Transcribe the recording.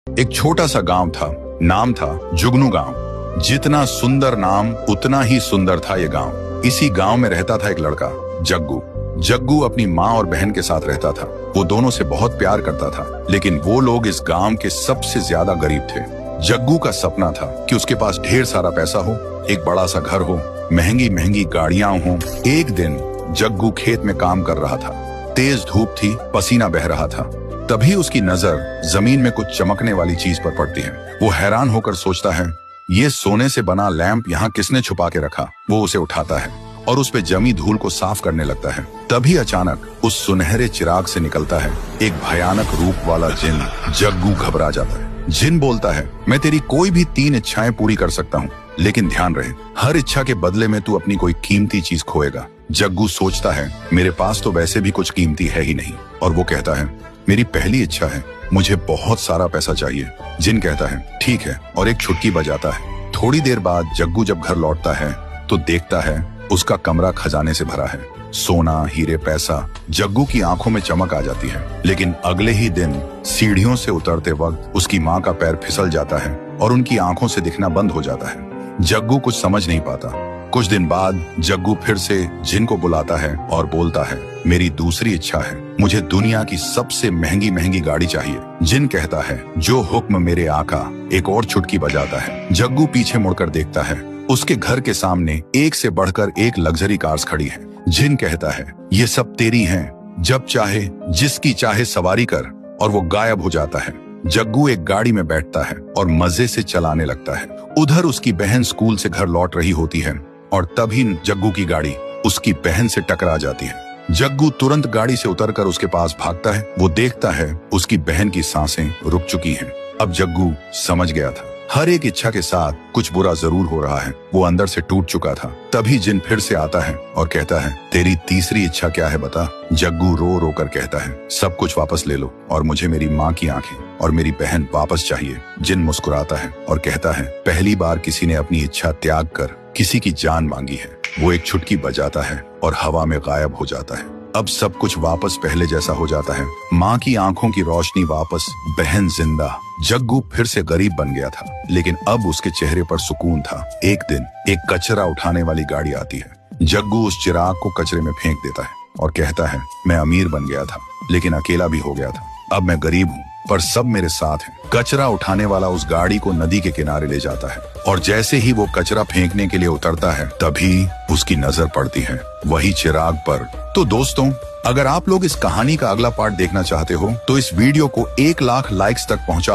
एक छोटा सा गांव था, नाम था जुगनू गांव। जितना सुंदर नाम उतना ही सुंदर था ये गांव। इसी गांव में रहता था एक लड़का, जग्गू। जग्गू अपनी माँ और बहन के साथ रहता था। वो दोनों से बहुत प्यार करता था, लेकिन वो लोग इस गांव के सबसे ज्यादा गरीब थे। जग्गू का सपना था कि उसके पास ढेर सारा पैसा हो, एक बड़ा सा घर हो, महंगी महंगी गाड़ियां हो। एक दिन जग्गू खेत में काम कर रहा था। तेज धूप थी, पसीना बह रहा था। तभी उसकी नजर जमीन में कुछ चमकने वाली चीज पर पड़ती है। वो हैरान होकर सोचता है, ये सोने से बना लैंप यहाँ किसने छुपा के रखा। वो उसे उठाता है और उस पे जमी धूल को साफ करने लगता है। तभी अचानक उस सुनहरे चिराग से निकलता है एक भयानक रूप वाला जिन। जग्गू घबरा जाता है। जिन बोलता है, मैं तेरी कोई भी 3 इच्छाएं पूरी कर सकता हूँ, लेकिन ध्यान रहे, हर इच्छा के बदले में तू अपनी कोई कीमती चीज खोएगा। जग्गू सोचता है, मेरे पास तो वैसे भी कुछ कीमती है ही नहीं। और वो कहता है, मेरी पहली इच्छा है, मुझे बहुत सारा पैसा चाहिए। जिन कहता है, ठीक है, और एक छुटकी बजाता है। थोड़ी देर बाद जग्गू जब घर लौटता है तो देखता है उसका कमरा खजाने से भरा है। सोना, हीरे, पैसा। जग्गू की आंखों में चमक आ जाती है। लेकिन अगले ही दिन सीढ़ियों से उतरते वक्त उसकी माँ का पैर फिसल जाता है और उनकी आंखों से दिखना बंद हो जाता है। जग्गू कुछ समझ नहीं पाता। कुछ दिन बाद जग्गू फिर से जिन को बुलाता है और बोलता है, मेरी दूसरी इच्छा है, मुझे दुनिया की सबसे महंगी महंगी गाड़ी चाहिए। जिन कहता है, जो हुक्म मेरे आका। एक और चुटकी बजाता है। जग्गू पीछे मुड़कर देखता है, उसके घर के सामने एक से बढ़कर एक लग्जरी कार्स खड़ी है। जिन कहता है, ये सब तेरी हैं, जब चाहे जिसकी चाहे सवारी कर। और वो गायब हो जाता है। जग्गू एक गाड़ी में बैठता है और मजे से चलाने लगता है। उधर उसकी बहन स्कूल से घर लौट रही होती है और तभी जग्गू की गाड़ी उसकी बहन से टकरा जाती है। जग्गू तुरंत गाड़ी से उतरकर उसके पास भागता है। वो देखता है उसकी बहन की सांसें रुक चुकी हैं। अब जग्गू समझ गया था, हर एक इच्छा के साथ कुछ बुरा जरूर हो रहा है। वो अंदर से टूट चुका था। तभी जिन फिर से आता है और कहता है, तेरी तीसरी इच्छा क्या है बता। जग्गू रो रो कर कहता है, सब कुछ वापस ले लो और मुझे मेरी माँ की आंखें और मेरी बहन वापस चाहिए। जिन मुस्कुराता है और कहता है, पहली बार किसी ने अपनी इच्छा त्याग कर किसी की जान मांगी है। वो एक छुटकी बजाता है और हवा में गायब हो जाता है। अब सब कुछ वापस पहले जैसा हो जाता है। माँ की आंखों की रोशनी वापस, बहन जिंदा। जग्गू फिर से गरीब बन गया था, लेकिन अब उसके चेहरे पर सुकून था। एक दिन एक कचरा उठाने वाली गाड़ी आती है। जग्गू उस चिराग को कचरे में फेंक देता है और कहता है, मैं अमीर बन गया था, लेकिन अकेला भी हो गया था। अब मैं गरीब हूँ, पर सब मेरे साथ हैं। कचरा उठाने वाला उस गाड़ी को नदी के किनारे ले जाता है और जैसे ही वो कचरा फेंकने के लिए उतरता है, तभी उसकी नजर पड़ती है वही चिराग पर। तो दोस्तों, अगर आप लोग इस कहानी का अगला पार्ट देखना चाहते हो तो इस वीडियो को 1 लाख लाइक्स तक पहुंचा दो।